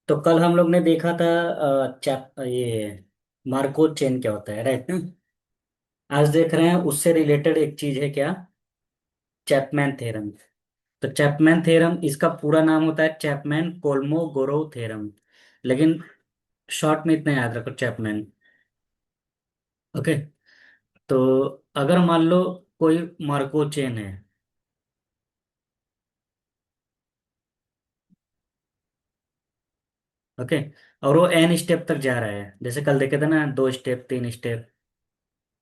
तो कल हम लोग ने देखा था चैप ये मार्कोव चेन क्या होता है, राइट ना। आज देख रहे हैं उससे रिलेटेड एक चीज है क्या, चैपमैन थ्योरम। तो चैपमैन थ्योरम इसका पूरा नाम होता है चैपमैन कोलमोगोरोव थ्योरम, लेकिन शॉर्ट में इतना याद रखो, चैपमैन। ओके। तो अगर मान लो कोई मार्कोव चेन है, ओके, और वो एन स्टेप तक जा रहा है, जैसे कल देखे थे ना, 2 स्टेप 3 स्टेप।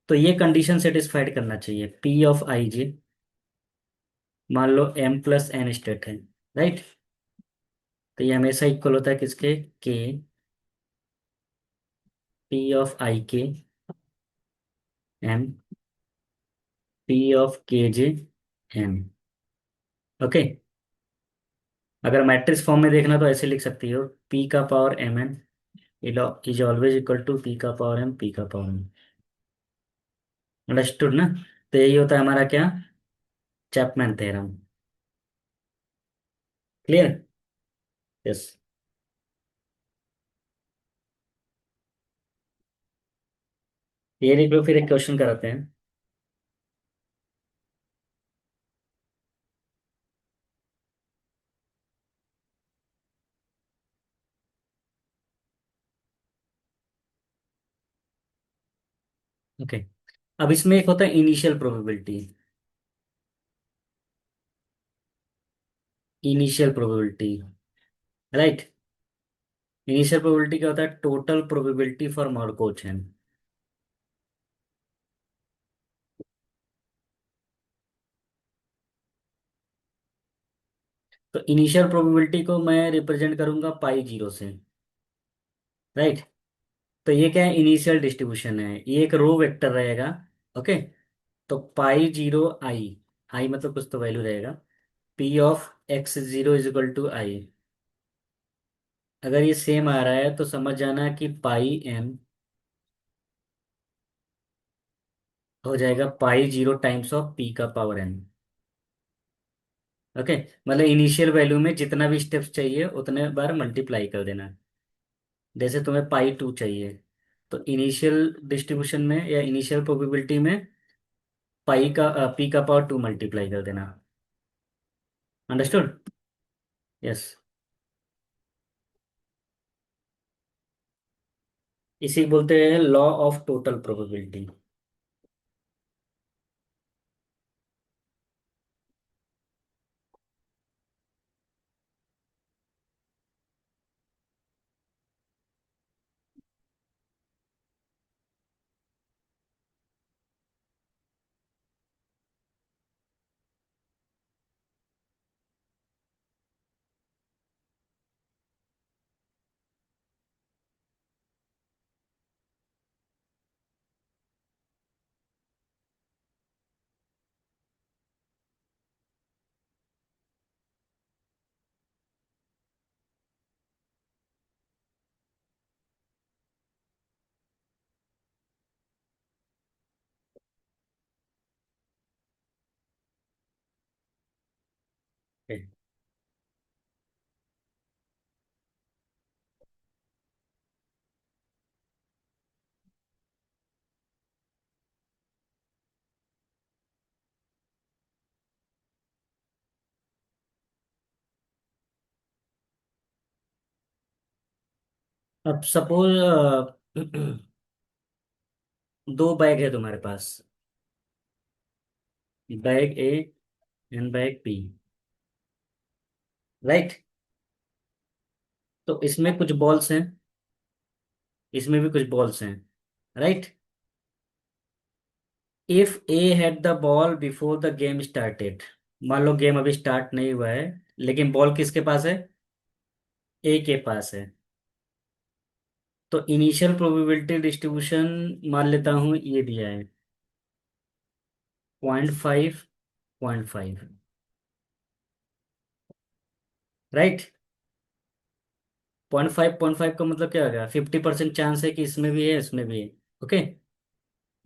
तो ये कंडीशन सेटिस्फाइड करना चाहिए, पी ऑफ आई जी। मान लो एम प्लस एन स्टेट है, राइट। तो ये हमेशा इक्वल होता है किसके, के, पी ऑफ आई के M, P of K J M. Okay. अगर मैट्रिक्स फॉर्म में देखना तो ऐसे लिख सकती हो, पी का power M N is always equal to P का पावर एम, पी का पावर एम। अंडरस्टूड ना। तो यही होता है हमारा क्या, चैपमैन थ्योरम। क्लियर। यस। ये देख लो, फिर एक क्वेश्चन कराते हैं। ओके। अब इसमें एक होता है initial probability. Initial probability, right. Initial probability क्या होता है, total probability for Markov chain. तो इनिशियल प्रोबेबिलिटी को मैं रिप्रेजेंट करूंगा पाई जीरो से, राइट। तो ये क्या है, इनिशियल डिस्ट्रीब्यूशन है, ये एक रो वेक्टर रहेगा। ओके। तो पाई जीरो आई, आई मतलब कुछ तो वैल्यू रहेगा, P of X zero is equal to I. अगर ये सेम आ रहा है तो समझ जाना कि पाई एम हो जाएगा pi zero times of P का पावर एन। ओके। मतलब इनिशियल वैल्यू में जितना भी स्टेप्स चाहिए उतने बार मल्टीप्लाई कर देना। जैसे तुम्हें पाई टू चाहिए, तो इनिशियल डिस्ट्रीब्यूशन में या इनिशियल प्रोबेबिलिटी में पाई का पी का पावर टू मल्टीप्लाई कर देना। अंडरस्टूड। यस। इसी बोलते हैं लॉ ऑफ टोटल प्रोबेबिलिटी। अब सपोज दो बैग है तुम्हारे पास, bag A and bag B, right. तो इसमें कुछ बॉल्स हैं, इसमें भी कुछ बॉल्स हैं, right. If A had the ball before the game started, मान लो गेम अभी स्टार्ट नहीं हुआ है, लेकिन बॉल किसके पास है, ए के पास है। तो इनिशियल प्रोबेबिलिटी डिस्ट्रीब्यूशन मान लेता हूं ये दिया है, 0.5 0.5, राइट। 0.5 का मतलब क्या हो गया, 50% चांस है कि इसमें भी है इसमें भी है। ओके।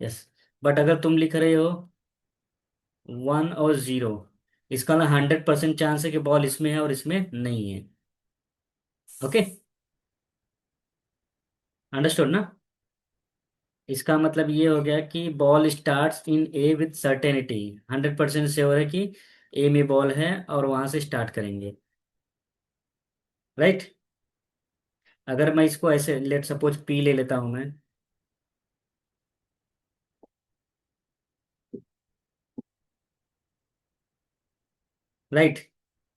यस। बट अगर तुम लिख रहे हो 1 और 0, इसका ना 100% चांस है कि बॉल इसमें है और इसमें नहीं है। ओके। अंडरस्टूड ना। इसका मतलब ये हो गया कि ball starts in A with certainty, 100% sure है कि ए में बॉल है और वहां से स्टार्ट करेंगे। राइट। अगर मैं इसको ऐसे लेट सपोज पी ले लेता हूं मैं। राइट।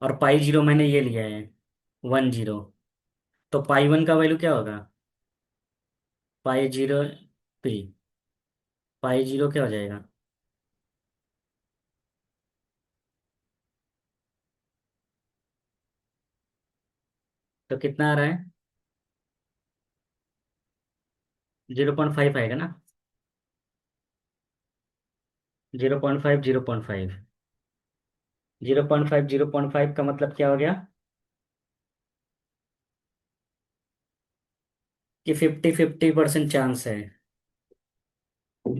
और पाई जीरो मैंने ये लिया है, 1 0। तो पाई वन का वैल्यू क्या होगा? Pi zero P. Pi zero क्या हो जाएगा? तो कितना आ रहा है? 0.5 आएगा ना। 0.5, 0.5। 0.5, 0.5 का मतलब क्या हो गया? कि 50-50% चांस है।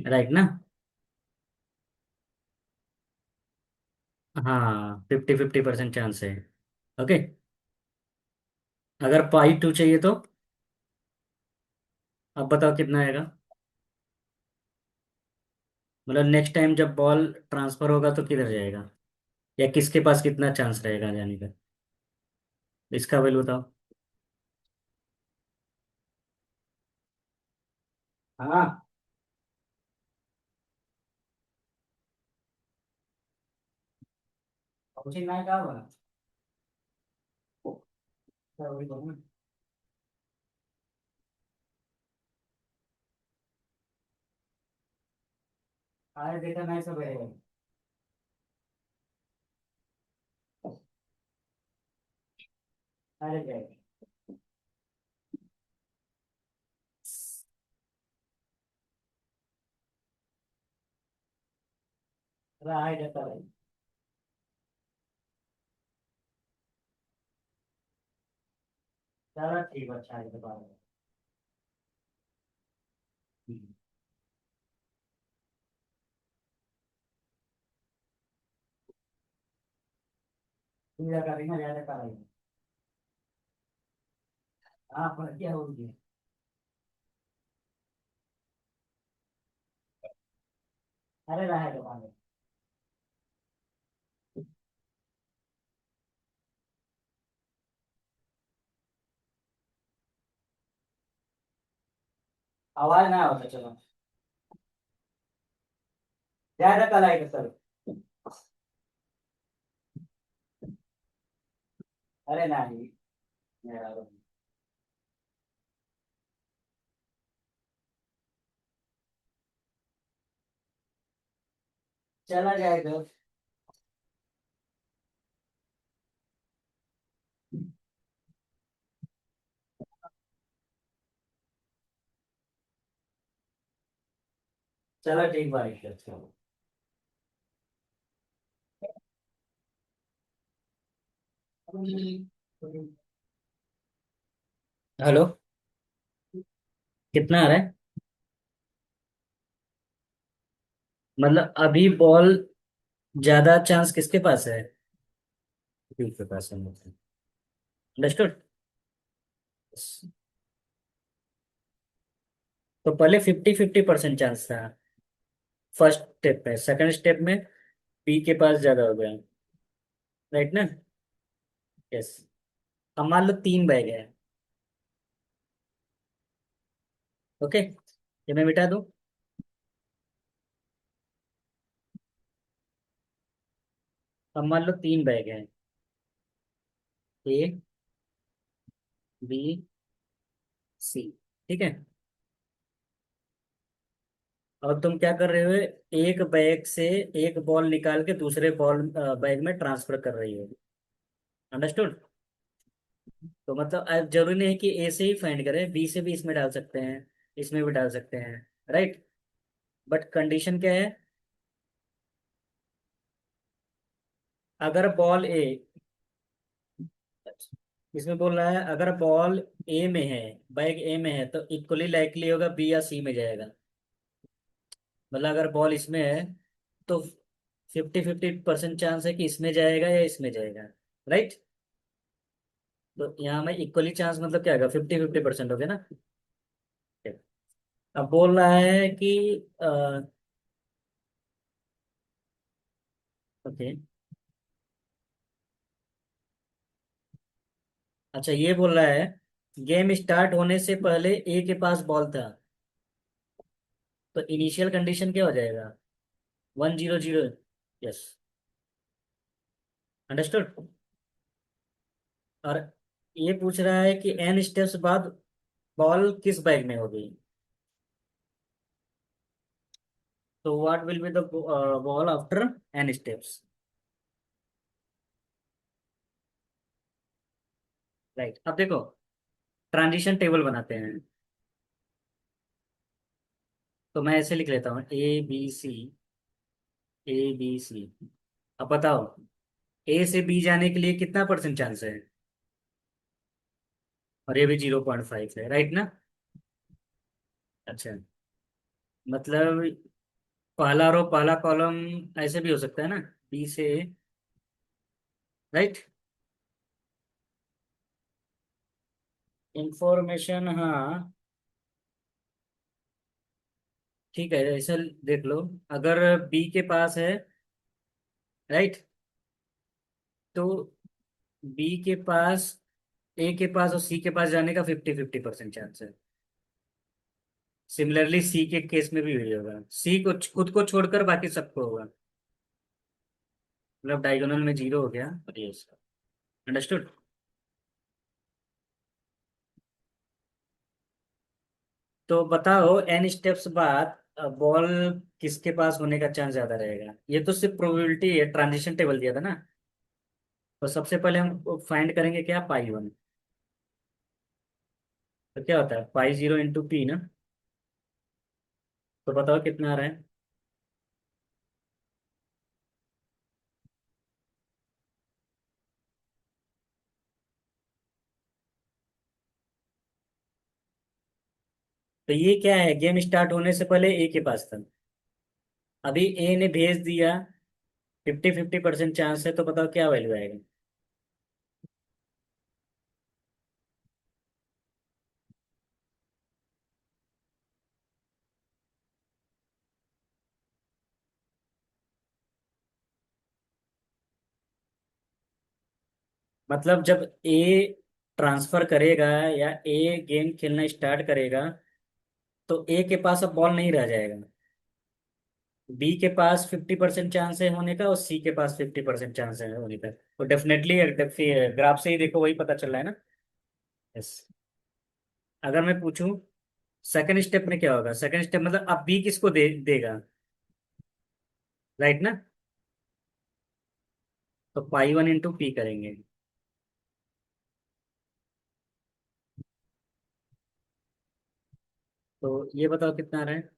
राइट ना। हाँ, 50-50% चांस है। ओके। अगर पाई टू चाहिए तो अब बताओ कितना आएगा? मतलब नेक्स्ट टाइम जब बॉल ट्रांसफर होगा तो किधर जाएगा, या किसके पास कितना चांस रहेगा जाने का? इसका वैल्यू बताओ। हाँ। कुछ नहीं कहा होगा। क्या वही बोलूं? अरे बेटा नहीं सब रहेगा। अरे जाएगा। राइट जाता है। चलो ठीक है, अच्छा है तो बात है। हम्म। ठीक है, करेंगे ज्यादा करेंगे। हाँ, पर क्या होगी? अरे रहा है बात है। आवाज ना होता चलो। ज्यादा कल आएगा सर। अरे नहीं। मेरा चला जाएगा। चलो ठीक बात है, चलो। हेलो। कितना आ रहा है? मतलब अभी बॉल ज्यादा चांस किसके पास है? के पास है। अंडरस्टूड। तो पहले 50-50% चांस था फर्स्ट स्टेप में, सेकंड स्टेप में पी के पास ज्यादा हो गया। राइट ना। यस। अब मान लो 3 बैग है। ओके, ये मैं मिटा दूं। अब मान लो 3 बैग है, ए, बी, सी। ठीक है। और तुम क्या कर रहे हो? एक बैग से एक बॉल निकाल के दूसरे बॉल बैग में ट्रांसफर कर रही हो। अंडरस्टूड। तो मतलब जरूरी नहीं है कि ए से ही फाइंड करें, बी से भी इसमें डाल सकते हैं, इसमें भी डाल सकते हैं। राइट। बट कंडीशन क्या है? अगर बॉल ए, इसमें बोल रहा है अगर बॉल ए में है, बैग ए में है, तो इक्वली लाइकली होगा बी या सी में जाएगा। मतलब अगर बॉल इसमें है तो 50-50% चांस है कि इसमें जाएगा या इसमें जाएगा। राइट। तो यहाँ में इक्वली चांस मतलब क्या होगा? 50-50% हो गया ना। अब बोल रहा है कि ओके, अच्छा ये बोल रहा है गेम स्टार्ट होने से पहले ए के पास बॉल था, तो इनिशियल कंडीशन क्या हो जाएगा? 1-0-0। यस। अंडरस्टूड। और ये पूछ रहा है कि एन स्टेप्स बाद बॉल किस बैग में होगी, तो what will be the ball after N steps. Right, अब देखो ट्रांजिशन टेबल बनाते हैं। तो मैं ऐसे लिख लेता हूँ A B C, A B C। अब बताओ ए से बी जाने के लिए कितना परसेंट चांस है? और ये भी 0.5 है, राइट ना? अच्छा, मतलब पहला रो पहला कॉलम ऐसे भी हो सकता है ना, बी से ए। राइट। इंफॉर्मेशन, हाँ ठीक है, ऐसा देख लो। अगर बी के पास है, राइट, तो बी के पास, ए के पास और सी के पास जाने का 50-50% चांस है। सिमिलरली सी के केस में भी वही होगा, सी को खुद को छोड़कर बाकी सबको होगा। मतलब डायगोनल में 0 हो गया और ये उसका। अंडरस्टूड। तो बताओ एन स्टेप्स बाद बॉल किसके पास होने का चांस ज्यादा रहेगा? ये तो सिर्फ प्रोबेबिलिटी है, ट्रांजिशन टेबल दिया था ना। तो सबसे पहले हम फाइंड करेंगे क्या, पाई 1। तो क्या होता है π0 × p ना। तो बताओ कितना आ रहा है? तो ये क्या है, गेम स्टार्ट होने से पहले ए के पास था, अभी ए ने भेज दिया, 50-50% चांस है, तो बताओ क्या वैल्यू आएगा? मतलब जब ए ट्रांसफर करेगा या ए गेम खेलना स्टार्ट करेगा, तो ए के पास अब बॉल नहीं रह जाएगा। बी के पास 50% चांस है होने का और सी के पास 50% चांस है होने का। तो डेफिनेटली ग्राफ से ही देखो वही पता चल रहा है ना। यस। अगर मैं पूछूं सेकंड स्टेप में क्या होगा, सेकंड स्टेप मतलब अब बी किसको देगा, राइट ना? तो π1 × p करेंगे। तो ये बताओ कितना आ रहा है?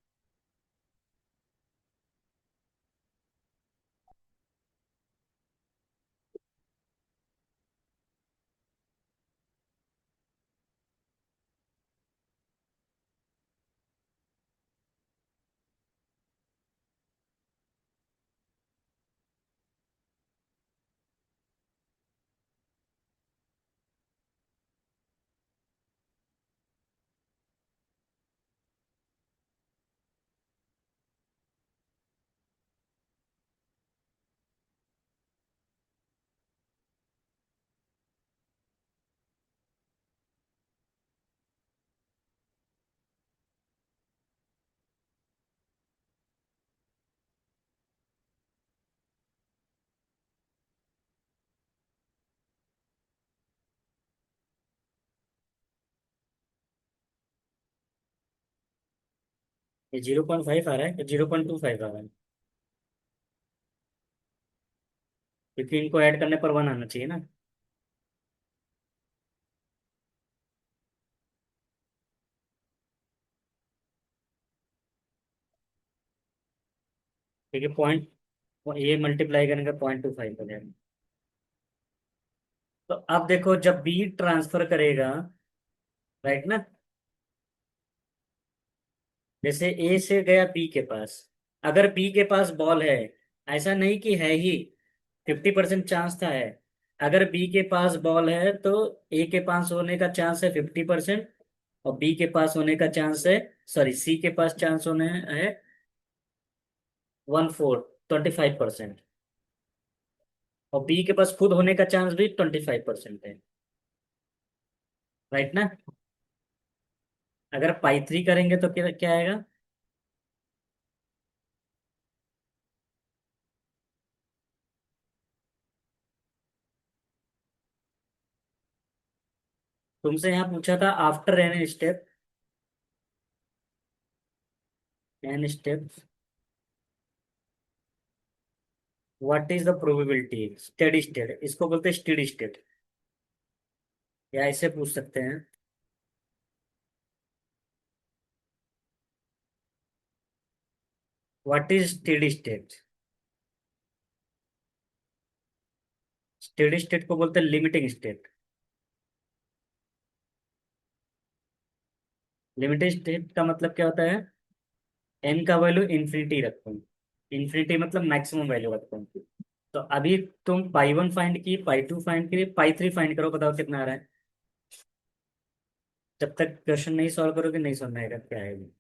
ये 0.5 आ रहा है कि 0.25 आ रहा है? क्योंकि इनको ऐड करने पर 1 आना चाहिए ना। क्योंकि पॉइंट, ये मल्टीप्लाई करने का 0.25 हो जाएगा। तो अब देखो जब बी ट्रांसफर करेगा, राइट ना, जैसे ए से गया बी के पास, अगर बी के पास बॉल है, ऐसा नहीं कि है ही, 50% चांस था है। अगर बी के पास बॉल है तो ए के पास होने का चांस है 50%, और बी के पास होने का चांस है सॉरी, सी के पास चांस होने है 1/4, 25%। और बी के पास खुद होने का चांस भी 25% है। राइट ना? अगर पाई 3 करेंगे तो क्या क्या आएगा? तुमसे यहाँ पूछा था after N step, N step what is the probability steady state, इसको बोलते हैं स्टेडी स्टेट। या ऐसे पूछ सकते हैं, what is steady state. Steady state को बोलते हैं लिमिटिंग स्टेट। लिमिटिंग स्टेट का मतलब क्या होता है? एन का वैल्यू इन्फिनिटी रखो। इन्फिनिटी मतलब मैक्सिमम वैल्यू रखो। तो अभी तुम पाई 1 फाइंड की, पाई 2 फाइंड की, पाई 3 फाइंड करो, बताओ कितना आ रहा है। जब तक क्वेश्चन नहीं सॉल्व करोगे नहीं समझ में आएगा क्या है ये।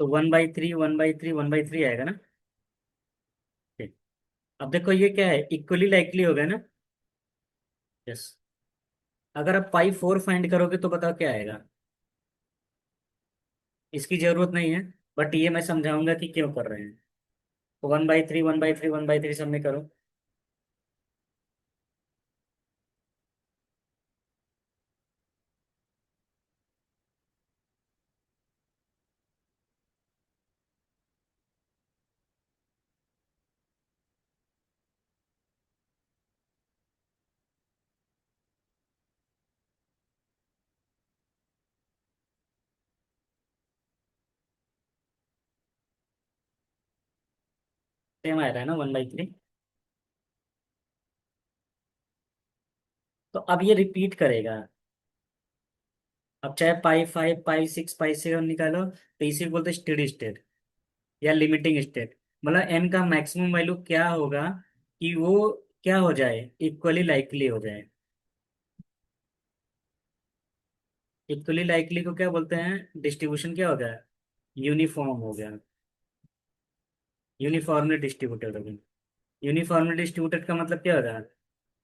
तो 1/3, 1/3, 1/3 आएगा ना? ठीक। अब देखो ये क्या है, इक्वली लाइकली होगा ना? यस। अगर आप पाई 4 फाइंड करोगे तो बताओ क्या आएगा। इसकी जरूरत नहीं है, बट ये मैं समझाऊंगा कि क्यों कर रहे हैं। तो 1/3, 1/3, 1/3 सबमिट करो। सेम आ रहा है ना 1/3? तो अब ये रिपीट करेगा। अब चाहे पाई 5, पाई 6, पाई 7 निकालो, तो इसी को बोलते स्टेडी स्टेट या लिमिटिंग स्टेट। मतलब एन का मैक्सिमम वैल्यू क्या होगा कि वो क्या हो जाए, इक्वली लाइकली हो जाए। इक्वली लाइकली को क्या बोलते हैं? डिस्ट्रीब्यूशन क्या हो गया? यूनिफॉर्म हो गया। यूनिफॉर्मली डिस्ट्रीब्यूटेड हो गया। यूनिफॉर्मली डिस्ट्रीब्यूटेड का मतलब क्या होगा?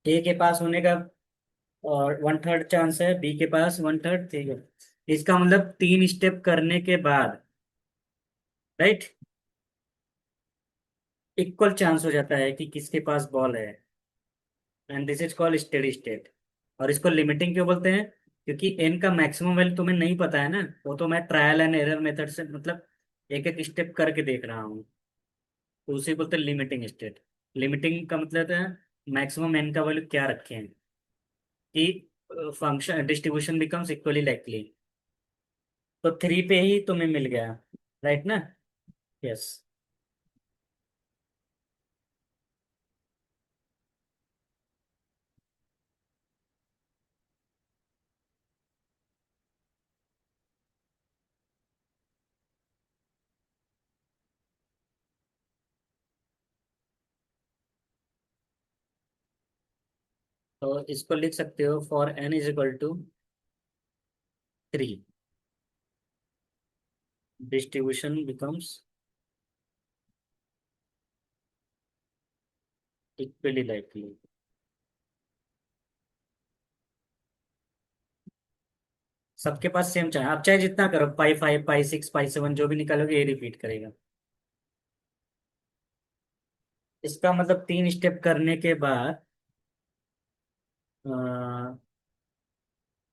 ए के पास होने का और 1/3 चांस है, बी के पास 1/3, ठीक है। इसका मतलब 3 स्टेप करने के बाद, राइट, इक्वल चांस हो जाता है कि किसके पास बॉल है। And this is called steady state. और इसको लिमिटिंग क्यों बोलते हैं? क्योंकि एन का मैक्सिमम वैल्यू तुम्हें नहीं पता है ना। वो तो मैं ट्रायल एंड एरर मेथड से, मतलब एक एक स्टेप करके देख रहा हूँ। तो उसे बोलते हैं लिमिटिंग स्टेट। लिमिटिंग का मतलब है मैक्सिमम एन का वैल्यू क्या रखे हैं कि function distribution becomes equally likely. तो 3 पे ही तुम्हें मिल गया, राइट ना? यस। तो इसको लिख सकते हो for N is equal to 3, distribution becomes equally likely. सबके पास सेम चाहे, आप चाहे जितना करो, पाई 5, पाई 6, पाई 7 जो भी निकालोगे ये रिपीट करेगा। इसका मतलब 3 स्टेप करने के बाद अ,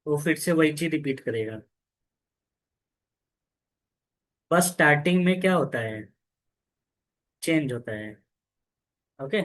वो फिर से वही चीज रिपीट करेगा। बस स्टार्टिंग में क्या होता है, चेंज होता है। Okay.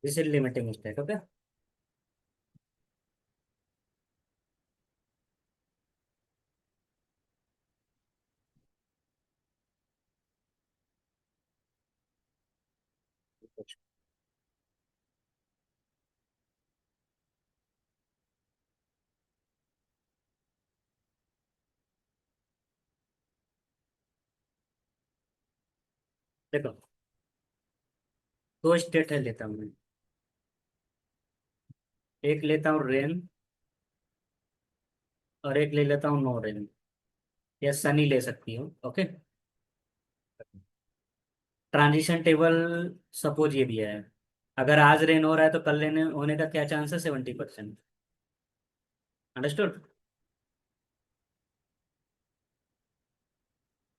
This is limiting state. Okay. देखो, दो स्टेट है लेता हूँ मैं। एक लेता हूँ रेन, और एक ले लेता हूँ नो रेन, या सनी ले सकती हूँ। ओके। ट्रांजिशन टेबल सपोज ये दिया है, अगर आज रेन हो रहा है तो कल लेने होने का क्या चांस है, 70%। अंडरस्टूड।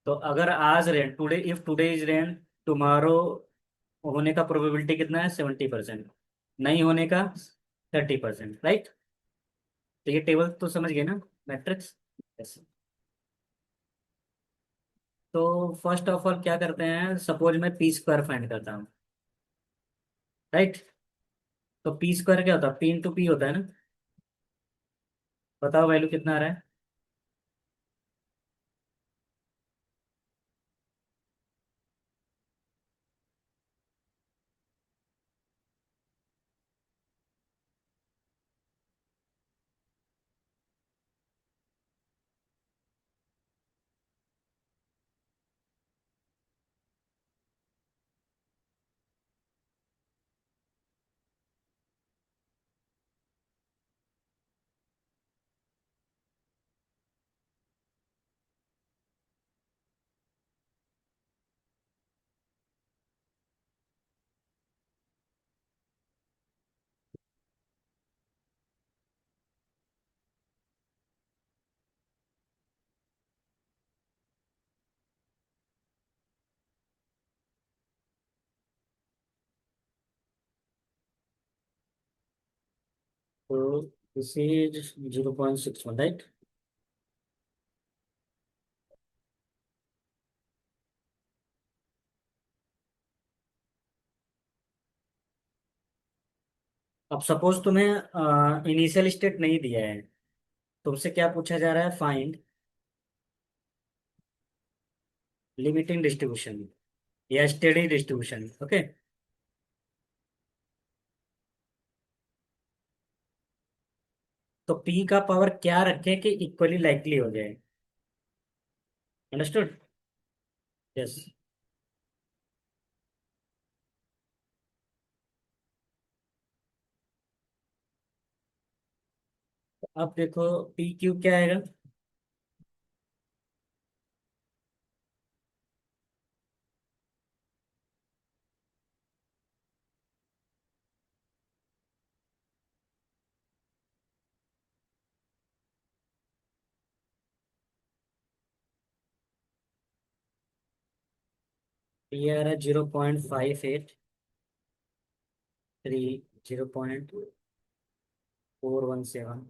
तो अगर आज rain, today if today is rain, tomorrow होने का प्रोबेबिलिटी कितना है, 70%। नहीं होने का 30%, राइट। तो ये टेबल तो समझ गए ना, मैट्रिक्स। यस। तो फर्स्ट ऑफ ऑल क्या करते हैं, सपोज मैं पी स्क्वायर फाइंड करता हूँ, राइट। तो पी स्क्वायर क्या होता है, पी इंटू पी होता है ना। बताओ वैल्यू कितना आ रहा है। तो दिस इज 0.61, राइट। अब सपोज तुम्हें इनिशियल स्टेट नहीं दिया है, तुमसे क्या पूछा जा रहा है, फाइंड लिमिटिंग डिस्ट्रीब्यूशन या स्टेडी डिस्ट्रीब्यूशन। ओके। तो पी का पावर क्या रखे कि इक्वली लाइकली हो जाए। अंडरस्टूड। यस। अब देखो, पी क्यू क्या आएगा। पी आ रहा है 0.58, 3, 0. 417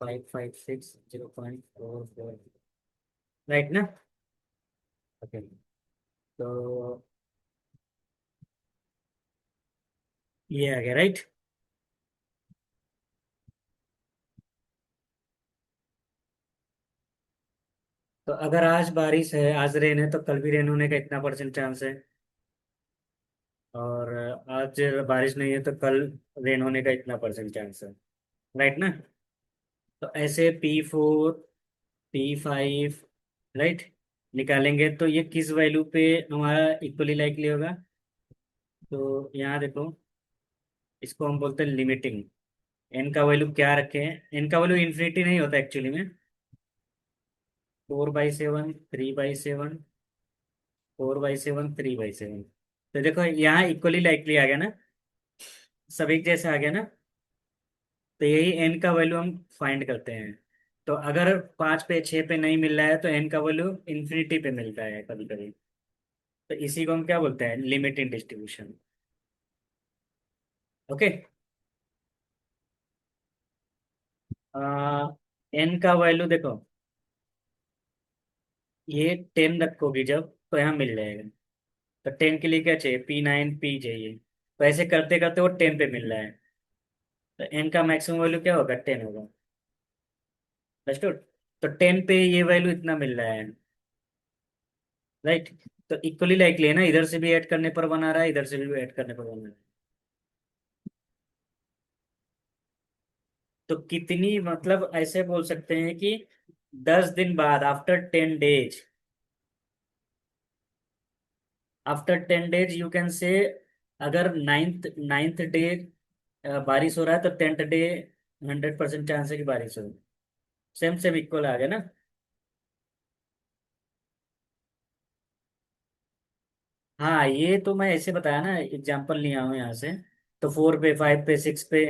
556 0.44, राइट ना? ओके, तो ये आ गया, राइट? तो अगर आज बारिश है, आज रेन है, तो कल भी रेन होने का इतना परसेंट चांस है। और आज बारिश नहीं है तो कल रेन होने का इतना परसेंट चांस है, राइट ना? तो ऐसे P4, P5, राइट, निकालेंगे तो ये किस वैल्यू पे हमारा इक्वली लाइकली होगा? तो यहाँ देखो, इसको हम बोलते हैं लिमिटिंग। एन का वैल्यू क्या रखे हैं? एन का वैल्यू इन्फिनिटी नहीं होता एक्चुअली में। 4/7, 3/7, 4/7, 3/7। तो देखो यहाँ इक्वली लाइकली आ गया ना, सब एक जैसे आ गया ना। तो यही एन का वैल्यू हम फाइंड करते हैं। तो अगर 5 पे 6 पे नहीं मिल रहा है तो एन का वैल्यू इन्फिनिटी पे मिलता है कभी कभी। तो इसी को हम क्या बोलते हैं? Limiting distribution. ओके। एन का वैल्यू देखो, ये 10 रखोगी जब, तो यहाँ मिल जाएगा। तो 10 के लिए क्या चाहिए? P9 P चाहिए। तो ऐसे करते करते वो 10 पे मिल रहा है। तो एन का मैक्सिमम वैल्यू क्या होगा? 10 होगा। अंडरस्टूड? तो 10 पे ये वैल्यू इतना मिल रहा है, राइट? तो इक्वली लाइकली है ना, इधर से भी ऐड करने पर बना रहा है, इधर से भी ऐड करने पर बना रहा है। तो कितनी, मतलब ऐसे बोल सकते हैं कि 10 दिन बाद, after 10 days, after 10 days you can say, अगर नाइन्थ नाइन्थ डे बारिश हो रहा है तो 10th डे 100% चांस है कि बारिश हो। सेम सेम इक्वल आ गया ना? हाँ, ये तो मैं ऐसे बताया ना, एग्जांपल लिया हूँ यहाँ से। तो 4 पे 5 पे 6 पे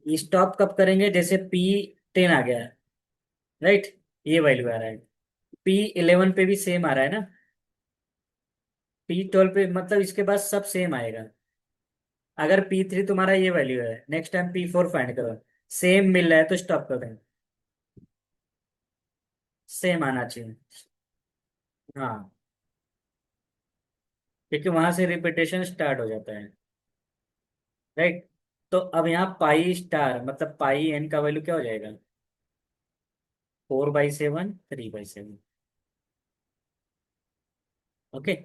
स्टॉप कब करेंगे? जैसे P10 आ गया, राइट, ये वैल्यू आ रहा है। P11 पे भी सेम आ रहा है ना। P12 पे, मतलब इसके बाद सब सेम आएगा। अगर P3 तुम्हारा ये वैल्यू है, नेक्स्ट टाइम P4 फाइंड करो, सेम मिल रहा है तो स्टॉप कर दें। सेम आना चाहिए। हाँ, क्योंकि वहां से रिपीटेशन स्टार्ट हो जाता है, राइट? तो अब यहाँ पाई स्टार, मतलब पाई एन का वैल्यू क्या हो जाएगा? 4/7, 3/7। ओके।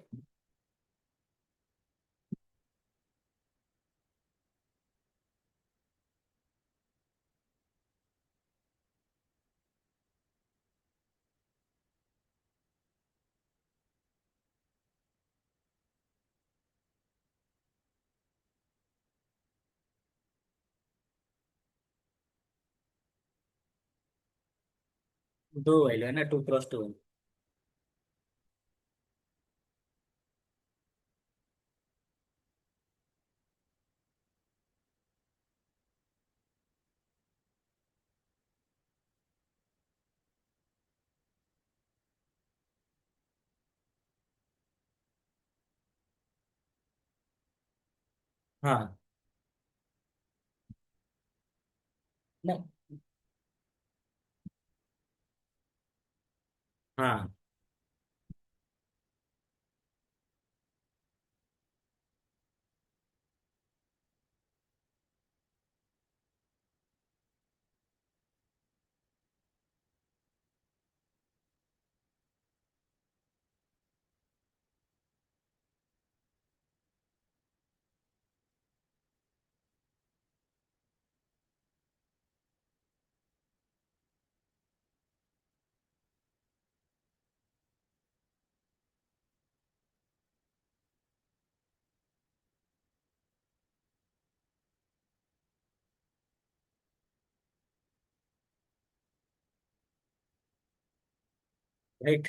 दो वैल्यू है ना, 2 × 2। हाँ। नहीं। हाँ, राइट।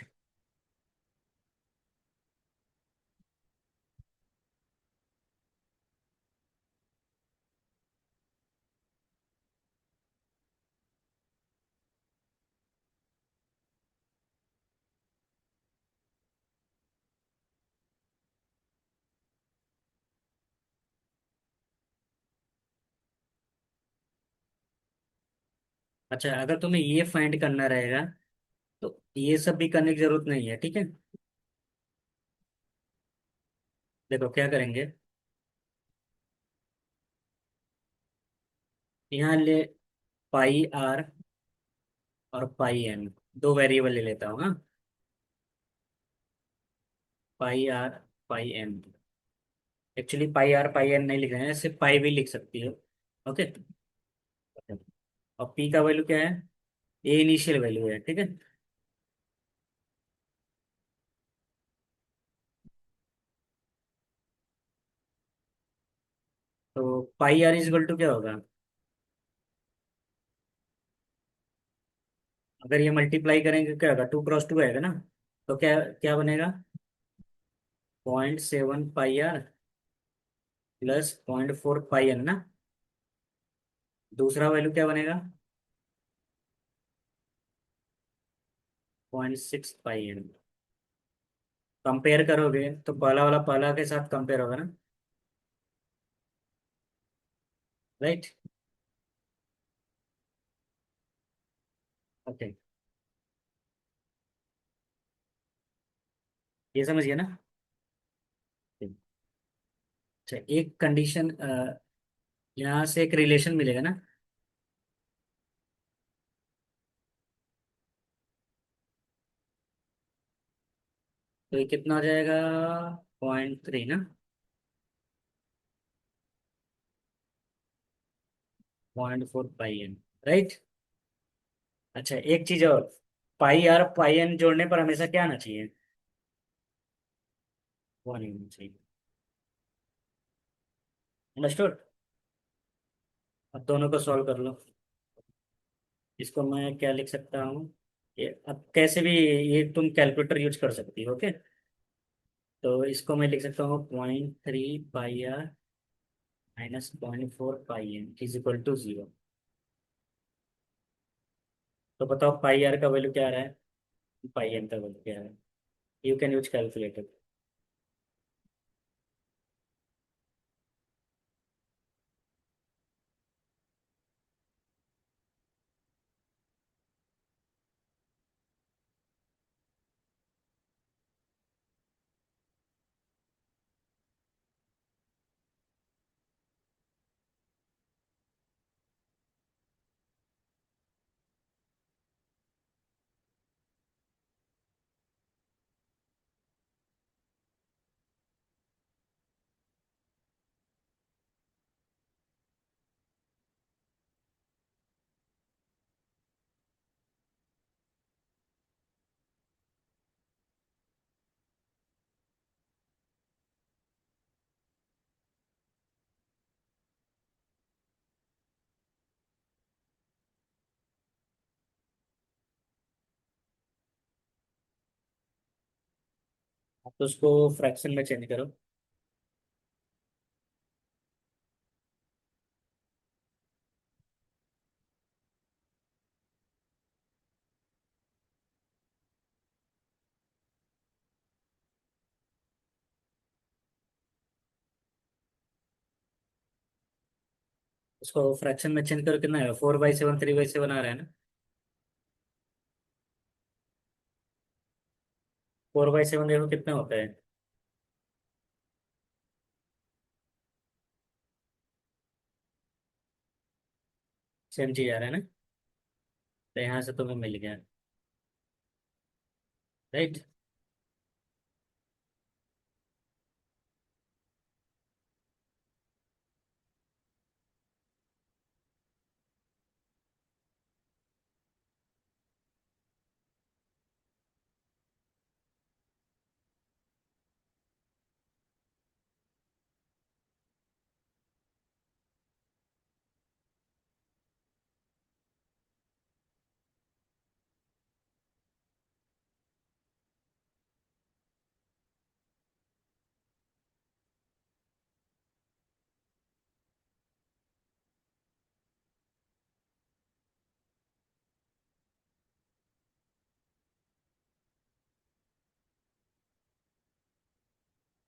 अच्छा, अगर तुम्हें ये फाइंड करना रहेगा तो ये सब भी करने की जरूरत नहीं है, ठीक है। देखो क्या करेंगे। यहाँ ले पाई आर और पाई एन, दो वेरिएबल ले लेता हूँ, हाँ। Pi R pi N. Actually pi R pi N नहीं लिख रहे हैं, सिर्फ पाई भी लिख सकती हो। ओके। और पी का वैल्यू क्या है? ए इनिशियल वैल्यू है, ठीक है। तो पाई आर इज इक्वल टू क्या होगा? अगर ये मल्टीप्लाई करेंगे क्या होगा? 2 क्रॉस 2 आएगा ना। तो क्या क्या बनेगा? 0.7 पाई आर प्लस 0.4 पाई एन ना। दूसरा वैल्यू क्या बनेगा? 0.6 पाई एन। कंपेयर करोगे तो पहला वाला पहला के साथ कंपेयर होगा ना। राइट। ओके। ये समझ गया ना। अच्छा, एक कंडीशन, यहाँ से एक रिलेशन मिलेगा ना। तो ये कितना हो जाएगा? 0.3 ना। 0.4 पाई एन। राइट। अच्छा, एक चीज और। पाई आर पाई एन जोड़ने पर हमेशा क्या आना चाहिए? 1 आना चाहिए। अंडरस्टूड। अब दोनों को सॉल्व कर लो। इसको मैं क्या लिख सकता हूँ? ये अब कैसे भी ये तुम कैलकुलेटर यूज कर सकती हो, ओके। तो इसको मैं लिख सकता हूँ 0.3 pi R minus 0.4 pi N is equal to 0। तो बताओ पाई आर का वैल्यू क्या आ रहा है? पाई एन का वैल्यू क्या है? You can use calculator. तो उसको फ्रैक्शन में चेंज करो। उसको फ्रैक्शन में चेंज करो, कितना है? 4/7 3/7 आ रहा है ना। 4/7 देखो कितना होता है। सेम चीज आ रहा है ना। तो यहाँ से तुम्हें मिल गया। राइट।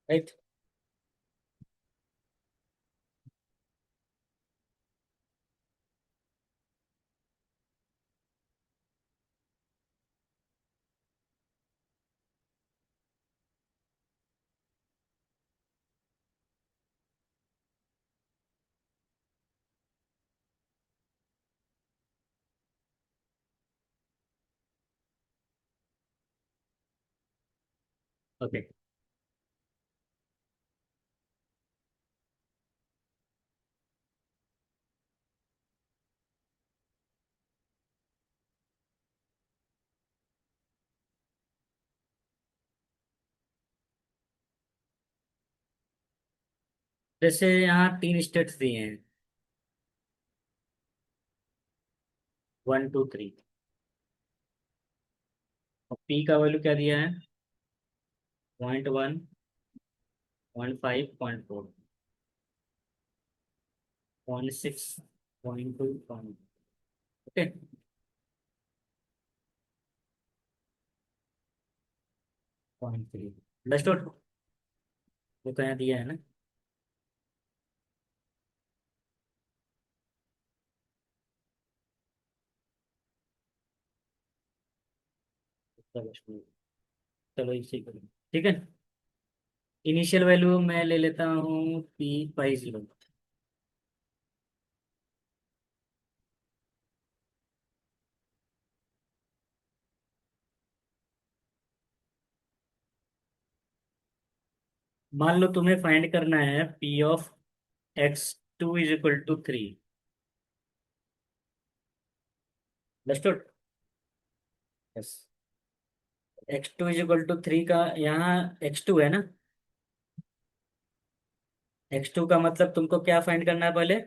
राइट। ओके। जैसे यहाँ तीन स्टेट्स दिए हैं, 1 2 3। और पी का वैल्यू क्या दिया है? 0.1, 0.5, 0.4, 0.6, 0.2, ओके। 0.3। अंडरस्टूड। वो तो यहाँ दिया है ना। चलो चलो इसी को, ठीक है। इनिशियल वैल्यू मैं ले लेता हूँ P 50। मान लो तुम्हें फाइंड करना है P(x2)=3। अंडरस्टूड। यस। x2=3 का यहाँ x2 है ना। x2 का मतलब तुमको क्या फाइंड करना है पहले?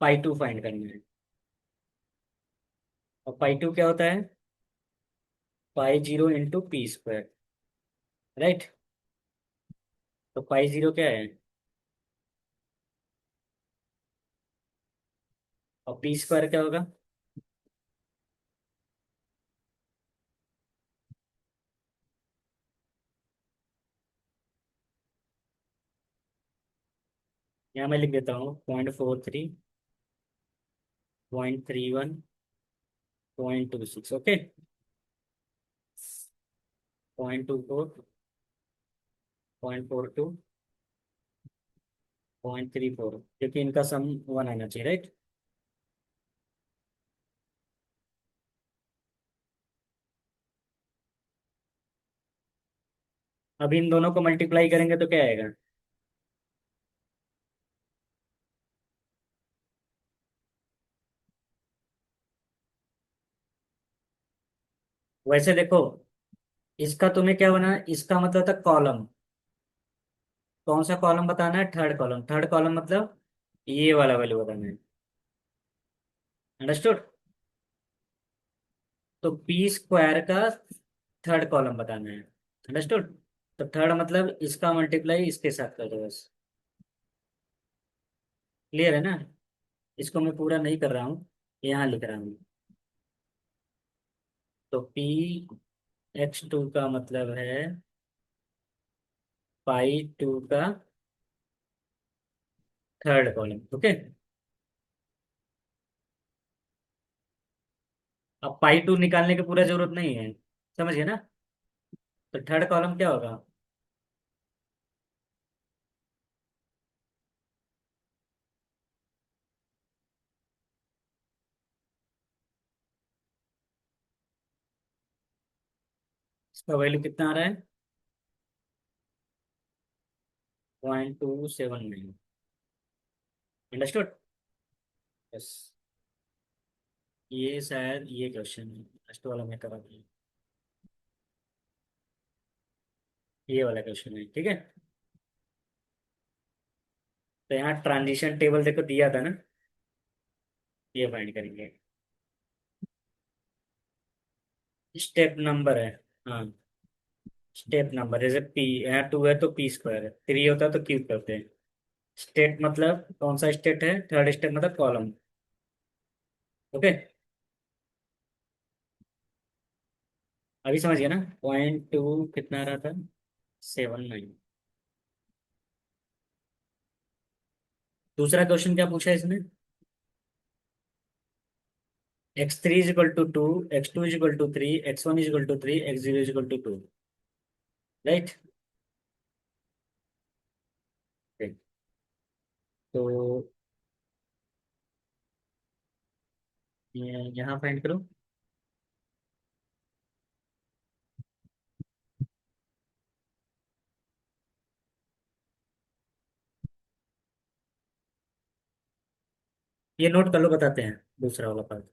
पाई 2 फाइंड करना है। और पाई 2 क्या होता है? π0 × p²। राइट। तो π0 क्या है? और p² क्या होगा? यहाँ मैं लिख देता हूँ 0.43, 0.31, 0.26, ओके। 0.24, 0.42, 0.34, क्योंकि इनका सम 1 आना चाहिए, राइट। अब इन दोनों को मल्टीप्लाई करेंगे तो क्या आएगा? वैसे देखो, इसका तुम्हें क्या बना, इसका मतलब था कॉलम। कौन सा कॉलम बताना है? Third column. थर्ड कॉलम मतलब ये वाला वैल्यू बताना है। अंडरस्टूड। तो P² का थर्ड कॉलम बताना है। अंडरस्टूड। तो थर्ड मतलब इसका मल्टीप्लाई इसके साथ कर दो बस। क्लियर है ना? इसको मैं पूरा नहीं कर रहा हूँ, यहाँ लिख रहा हूँ। तो P(x2) का मतलब है π2 का थर्ड कॉलम, ओके। अब π2 निकालने की पूरा जरूरत नहीं है, समझ गए ना? तो थर्ड कॉलम क्या होगा? इसका वैल्यू कितना आ रहा है? 0.279। अंडरस्टूड। यस। ये शायद ये क्वेश्चन है, लास्ट वाला मैं करा दूँ। ये वाला क्वेश्चन है, ठीक है। तो यहाँ ट्रांजिशन टेबल देखो दिया था ना, ये फाइंड करेंगे। स्टेप नंबर है। हाँ। स्टेप नंबर जैसे P, यहाँ 2 है तो P², है 3 होता है तो क्यूब करते हैं। स्टेट मतलब कौन सा स्टेट है? थर्ड स्टेट मतलब कॉलम। ओके। अभी समझ गया ना? 0.2 कितना आ रहा था? 79। दूसरा क्वेश्चन क्या पूछा है इसने? x3=2, x2=3, x1=3, x0=2। Right. तो यहाँ फाइंड करो। ये नोट कर लो, बताते हैं दूसरा वाला पार्ट।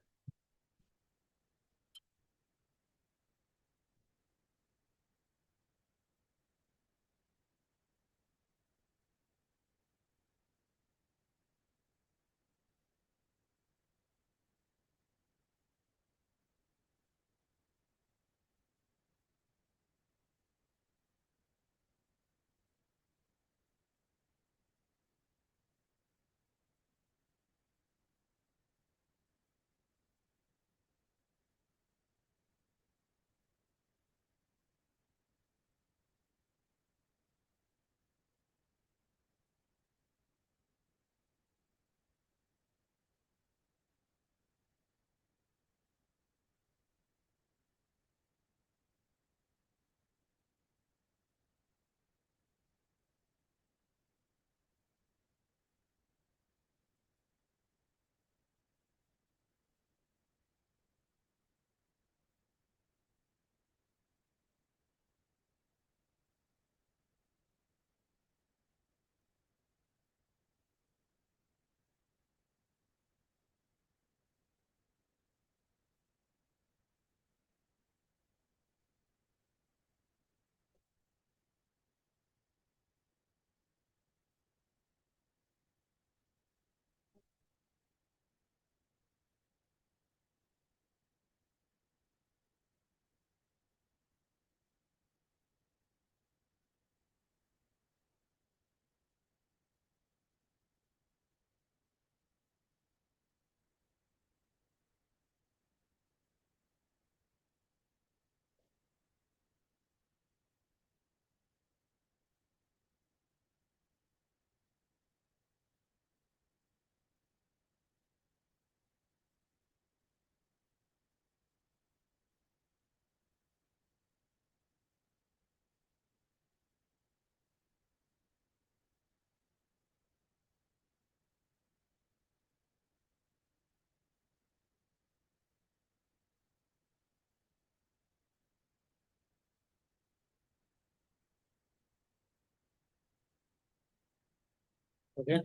ओके।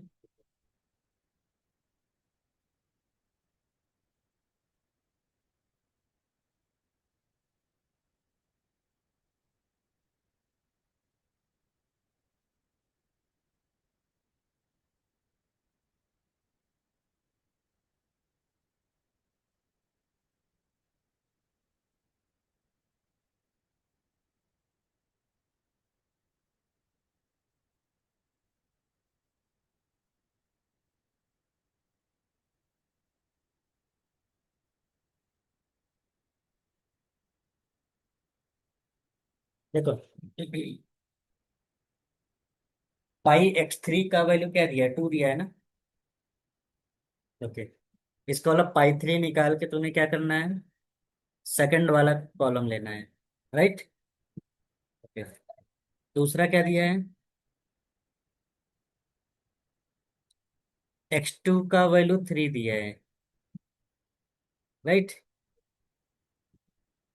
देखो, पाई x3 का वैल्यू क्या दिया है, 2 दिया है ना। ओके। इसका मतलब पाई 3 निकाल के तुम्हें क्या करना है, सेकंड वाला कॉलम लेना है। राइट। ओके। दूसरा क्या दिया है, x2 का वैल्यू 3 दिया है। राइट।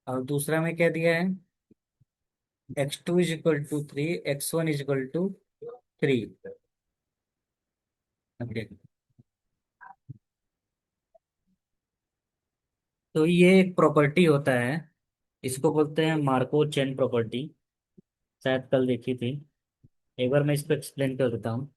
और दूसरा में क्या दिया है, x2 = 3, x1 = 3। ओके। तो ये एक प्रॉपर्टी होता है, इसको बोलते हैं मार्को चेन प्रॉपर्टी। शायद कल देखी थी। एक बार मैं इसको एक्सप्लेन कर देता हूँ।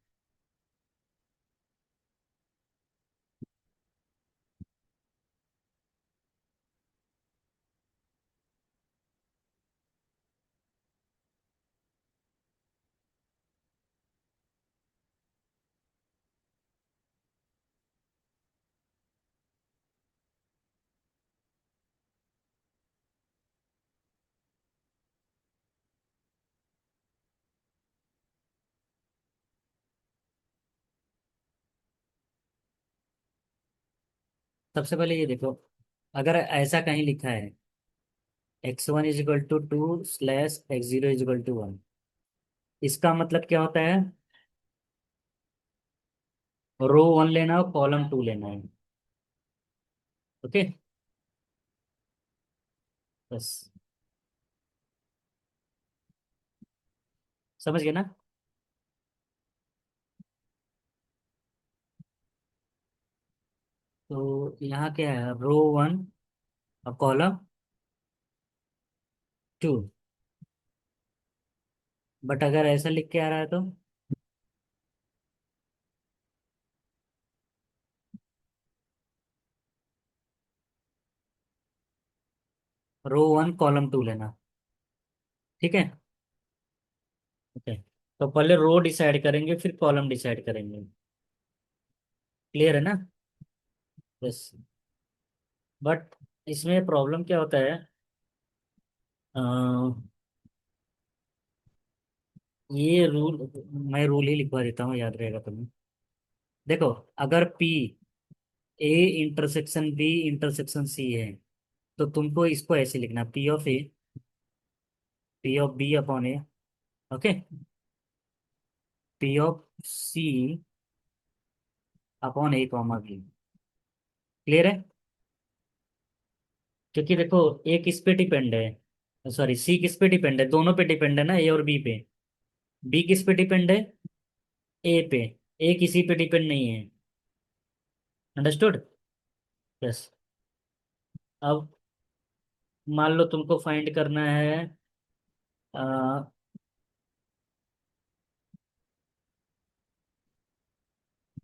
सबसे पहले ये देखो, अगर ऐसा कहीं लिखा है x1 = 2 / x0 = 1, इसका मतलब क्या होता है, रो 1 लेना है और कॉलम 2 लेना है। ओके। बस। समझ गए ना। तो यहाँ क्या है, रो 1 और कॉलम 2। बट अगर ऐसा लिख के आ रहा है तो रो 1 कॉलम 2 लेना। ठीक है। ओके। तो पहले रो डिसाइड करेंगे फिर कॉलम डिसाइड करेंगे। क्लियर है ना? यस। बट इसमें प्रॉब्लम क्या होता है, अ, ये रूल, मैं रूल ही लिखवा देता हूँ, याद रहेगा तुम्हें। देखो, अगर P A intersection B intersection C है, तो तुमको इसको ऐसे लिखना, P of B upon A. Okay. P of C upon A comma B. Clear है? क्योंकि देखो, ए किस पे डिपेंड है, सॉरी सी किस पे डिपेंड है, दोनों पे डिपेंड है ना, ए और बी पे। बी किस पे डिपेंड है, ए पे। ए किसी पे डिपेंड नहीं है। अंडरस्टूड? यस। अब मान लो तुमको फाइंड करना है, अ,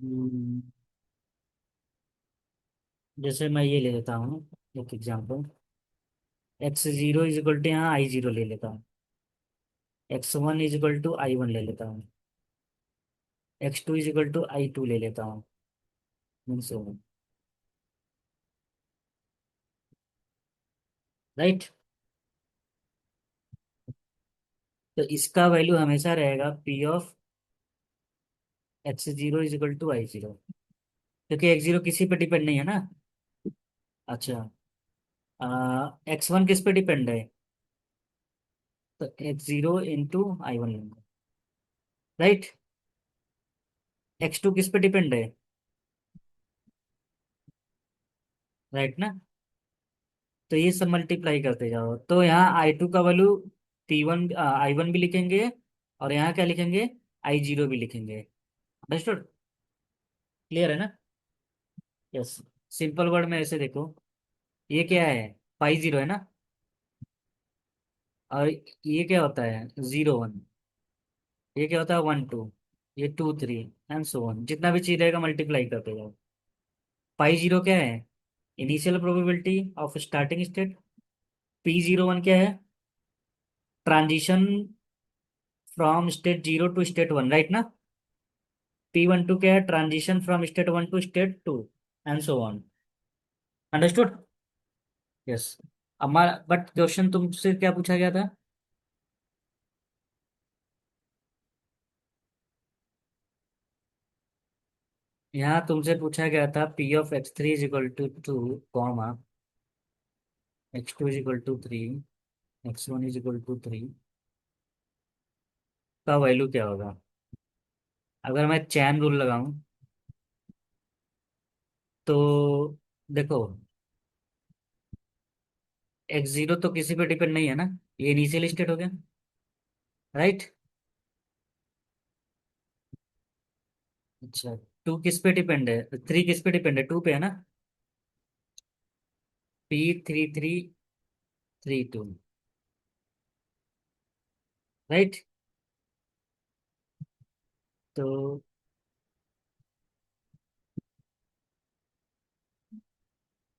हम्म, जैसे मैं ये ले लेता हूँ एक एग्जांपल, x0 = यहाँ I0 ले लेता हूँ, x1 = I1 ले लेता हूँ, x2 = I2 ले लेता हूँ, मीन्स राइट। तो इसका वैल्यू हमेशा रहेगा P(x0 = I0), क्योंकि x0 किसी पे डिपेंड नहीं है ना। अच्छा, x1 किस पे डिपेंड है, तो x0 × I1 लूंगा। राइट। x2 किस पे डिपेंड है, राइट ना। तो ये सब मल्टीप्लाई करते जाओ, तो यहाँ I2 का वैल्यू I1 भी लिखेंगे, और यहाँ क्या लिखेंगे, I0 भी लिखेंगे। अंडरस्टूड? क्लियर है ना? यस। सिंपल वर्ड में ऐसे देखो, ये क्या है, पाई 0 है ना, और ये क्या होता है, 0 1। ये क्या होता है, 1 2। ये 2 3, एंड सो ऑन, जितना भी चीज रहेगा मल्टीप्लाई करते जाओ। पाई 0 क्या है, initial probability of starting state. P01 क्या है, transition from state 0 to state 1, right ना। P12 क्या है, transition from state 1 to state 2, and so on. Understood? Yes. हमारा बट क्वेश्चन तुमसे क्या पूछा गया था? यहाँ तुमसे पूछा गया था P(x3 = 2, x2 = 3, x1 = 3 का वैल्यू क्या होगा। अगर मैं चैन रूल लगाऊं, तो देखो, x0 तो किसी पे डिपेंड नहीं है ना, ये इनिशियल स्टेट हो गया, राइट। अच्छा, 2 किस पे डिपेंड है, 3 किस पे डिपेंड है, 2 पे है ना। P3332, right. तो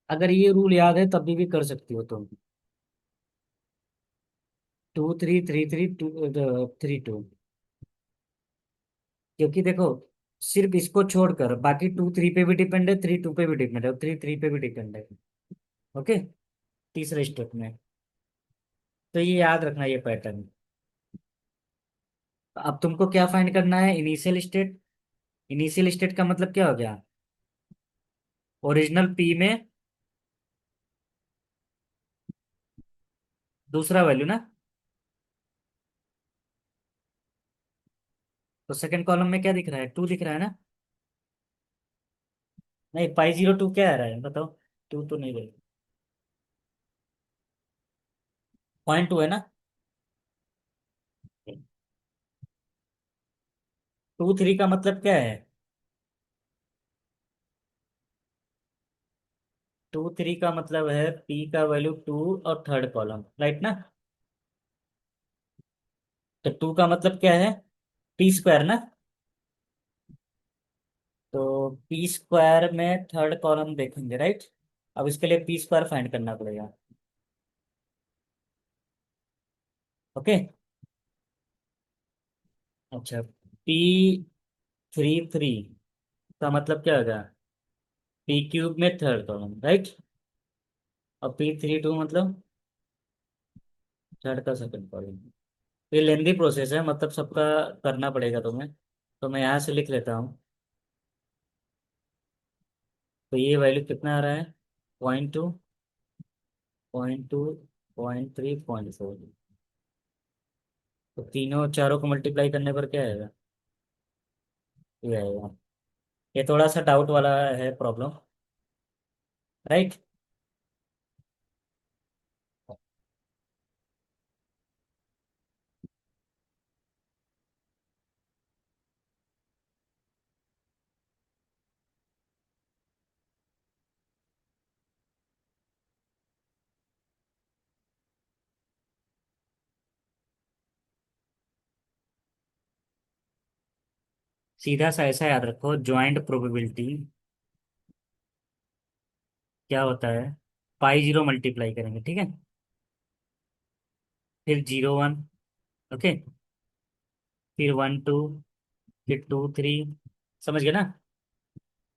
अगर ये रूल याद है तभी भी कर सकती हो तुम, 2 3 3 3 2 3 2। क्योंकि देखो, सिर्फ इसको छोड़कर बाकी 2 3 पे भी डिपेंड है, 3 2 पे भी डिपेंड है, 3 3 पे भी डिपेंड है। ओके। तीसरे स्टेप में, तो ये याद रखना ये पैटर्न। अब तुमको क्या फाइंड करना है, इनिशियल स्टेट। इनिशियल स्टेट का मतलब क्या हो गया, ओरिजिनल पी में दूसरा वैल्यू ना। तो सेकंड कॉलम में क्या दिख रहा है, 2 दिख रहा है ना। नहीं, पाई 02 क्या आ रहा है बताओ, 2 तो नहीं रही, 0.2 है ना। 2 3 का मतलब क्या है, थ्री का मतलब है पी का वैल्यू टू और थर्ड कॉलम, राइट ना। तो टू का मतलब क्या है, पी स्क्वायर ना। तो पी स्क्वायर में थर्ड कॉलम देखेंगे, राइट। अब इसके लिए पी स्क्वायर फाइंड करना पड़ेगा। ओके। अच्छा, पी थ्री थ्री का मतलब क्या होगा, पी क्यूब में थर्ड कॉलम, राइट। और पी थ्री टू मतलब थर्ड का सेकंड कॉलम। ये लेंदी प्रोसेस है, मतलब सबका करना पड़ेगा तुम्हें। तो मैं यहाँ से लिख लेता हूँ। तो ये वैल्यू कितना आ रहा है, 0.2, 0.2, 0.3, 0.4। तो तीनों चारों को मल्टीप्लाई करने पर क्या आएगा, ये आएगा। ये थोड़ा सा डाउट वाला है प्रॉब्लम, राइट। सीधा सा ऐसा याद रखो, ज्वाइंट प्रोबेबिलिटी क्या होता है, पाई जीरो मल्टीप्लाई करेंगे, ठीक है। फिर जीरो वन, ओके। फिर वन टू, फिर टू थ्री, समझ गए ना।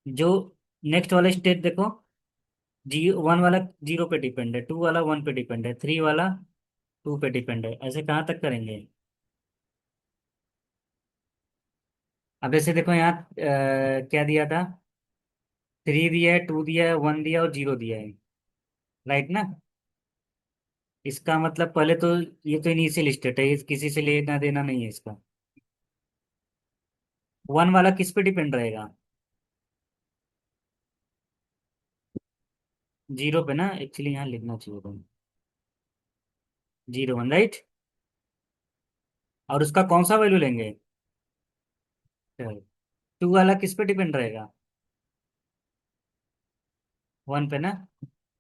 जो नेक्स्ट वाला स्टेट देखो, जी वन वाला जीरो पे डिपेंड है, टू वाला वन पे डिपेंड है, थ्री वाला टू पे डिपेंड है, ऐसे कहाँ तक करेंगे। अब जैसे देखो यहाँ क्या दिया था, थ्री दिया है, टू दिया है, वन दिया है और जीरो दिया है, राइट ना। इसका मतलब पहले तो ये तो इनिशियल स्टेट है, ये किसी से लेना देना नहीं है इसका। वन वाला किस पे डिपेंड रहेगा, जीरो पे ना, एक्चुअली यहाँ लिखना चाहिए था, जीरो वन, राइट। और उसका कौन सा वैल्यू लेंगे, टू वाला किस पे डिपेंड रहेगा, वन पे ना,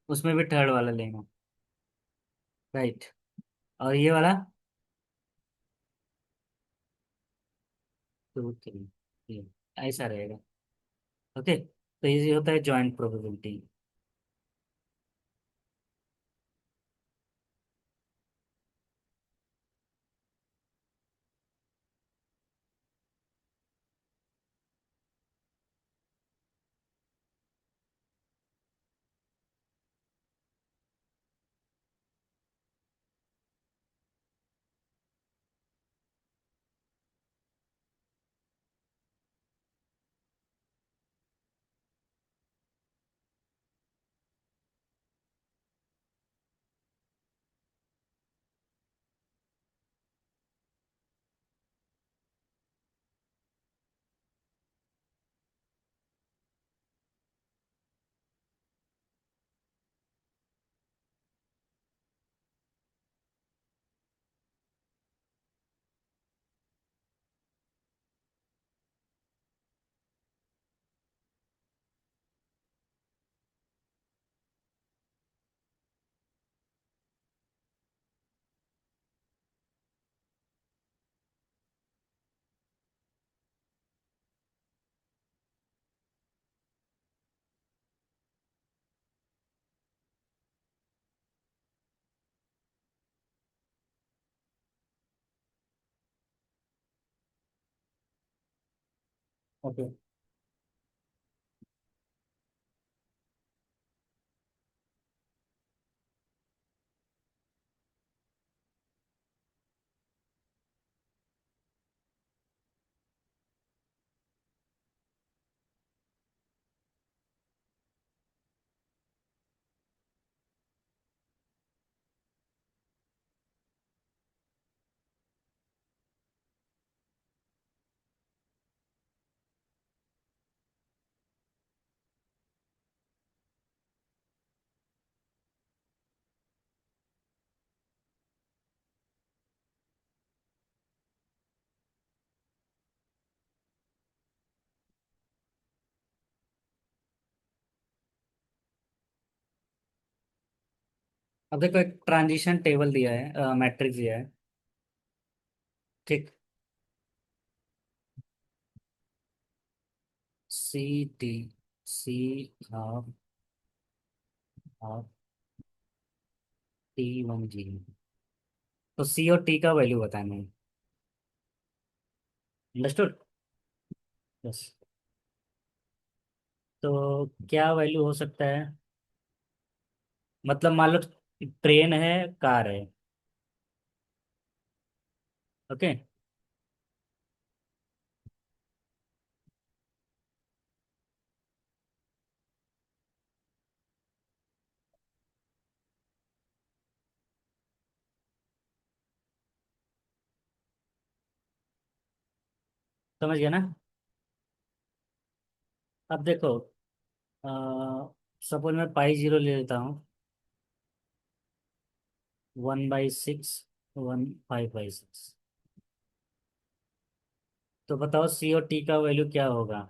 उसमें भी थर्ड वाला लेना, राइट। और ये वाला टू थ्री, ये ऐसा रहेगा, ओके। तो ये होता है जॉइंट प्रोबेबिलिटी। ओके। अब देखो एक ट्रांजिशन टेबल दिया है, मैट्रिक्स दिया है। ठीक। सी टी, सी हाफ, हाफ T1 G। तो सी और टी का वैल्यू बताना है। अंडरस्टूड। यस। तो क्या वैल्यू हो सकता है? मतलब मान लो ट्रेन है, कार है। ओके। समझ गया ना? अब देखो, सपोज मैं पाई 0 ले लेता हूँ। 1/6, 1/5/6। तो बताओ सी और टी का वैल्यू क्या होगा?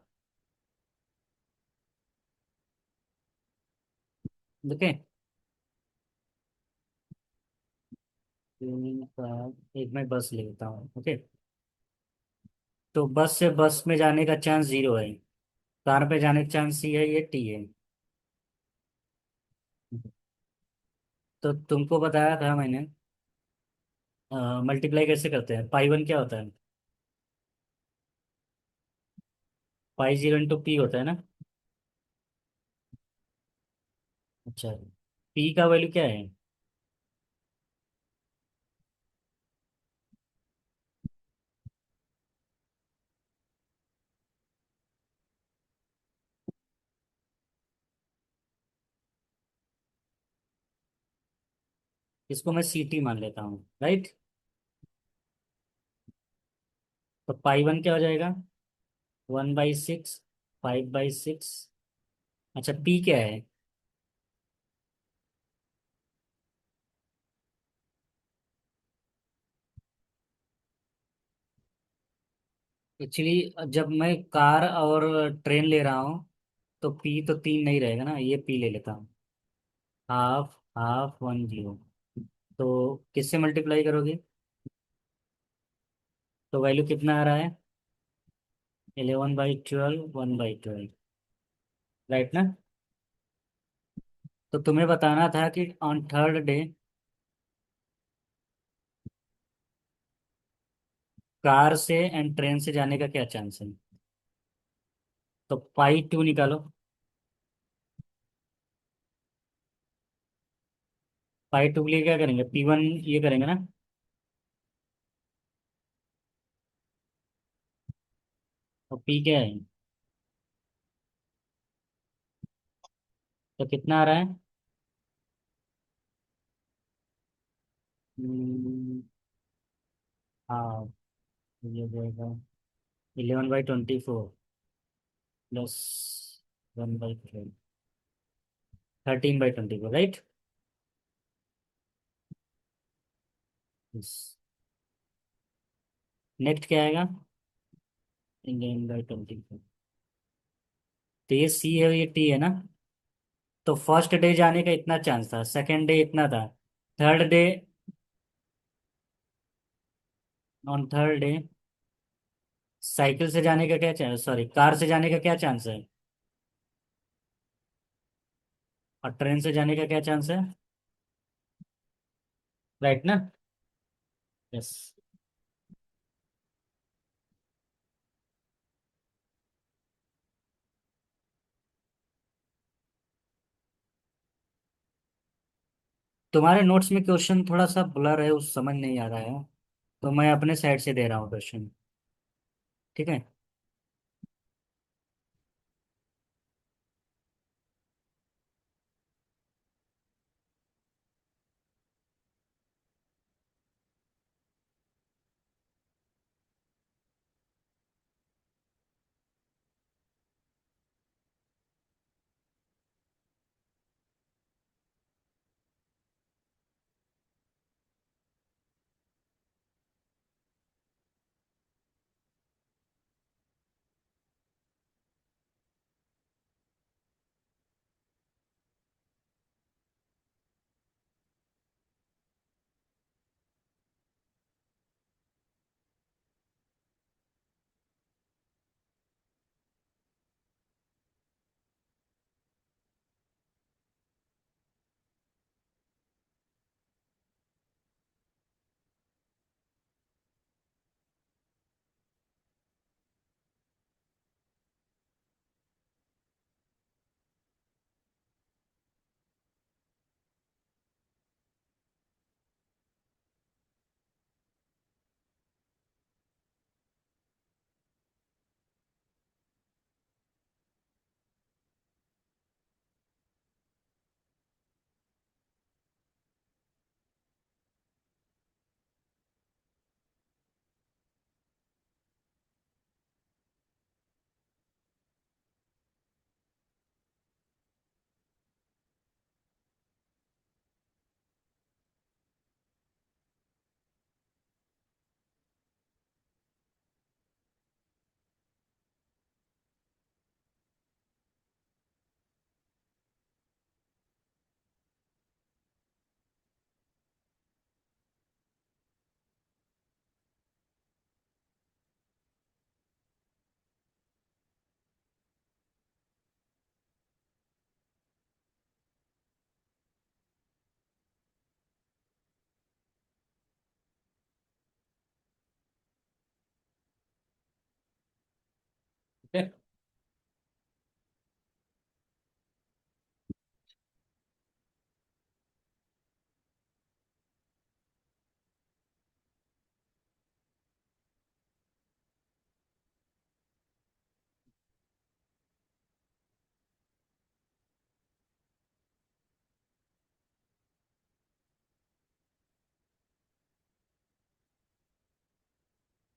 ओके। एक मैं बस ले लेता हूँ। ओके। तो बस से बस में जाने का चांस 0 है। कार पे जाने का चांस सी है, ये टी है। तो तुमको बताया था मैंने, मल्टीप्लाई कैसे करते हैं? पाई 1 क्या होता है? पाई 0 इंटू पी होता है ना। अच्छा। पी का वैल्यू क्या है? इसको मैं सी टी मान लेता हूँ, राइट। तो पाई 1 क्या हो जाएगा? 1/6, 5/6। अच्छा, पी क्या है? एक्चुअली जब मैं कार और ट्रेन ले रहा हूँ, तो पी तो 3 नहीं रहेगा ना, ये पी ले लेता हूँ। Half, half 1/0। तो किससे मल्टीप्लाई करोगे? तो वैल्यू कितना आ रहा है? 11/12, 1/12। राइट ना? तो तुम्हें बताना था कि ऑन थर्ड डे कार से एंड ट्रेन से जाने का क्या चांस है। तो पाई 2 निकालो। पाई 2 के लिए क्या करेंगे? P1 ये करेंगे ना। और पी क्या है? तो कितना आ रहा है? हम्म, हाँ, ये जाएगा 11/24 प्लस 1/12, 13/24, राइट। नेक्स्ट क्या आएगा? 11/24। तो ये सी है और ये टी है ना। तो फर्स्ट डे जाने का इतना चांस था, सेकंड डे इतना था, third day, on third day cycle से जाने का क्या चांस, सॉरी कार से जाने का क्या चांस है? और ट्रेन से जाने का क्या चांस है? राइट ना? यस। तुम्हारे नोट्स में क्वेश्चन थोड़ा सा ब्लर है, उस समझ नहीं आ रहा है। तो मैं अपने साइड से दे रहा हूँ क्वेश्चन। ठीक है। ठीक है।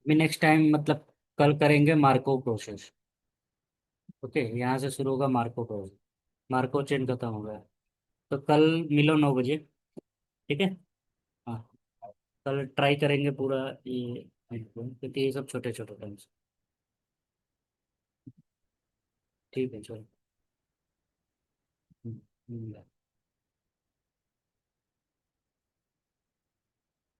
अभी नेक्स्ट टाइम मतलब कल करेंगे मार्को प्रोसेस। ओके, यहाँ से शुरू होगा मार्को प्रोसेस। मार्को चेन खत्म हो गया, तो कल मिलो 9 बजे। ठीक है। हाँ, कल ट्राई करेंगे पूरा ये, क्योंकि ये सब छोटे छोटे टर्म्स। ठीक है, चलो। हम्म, हम्म।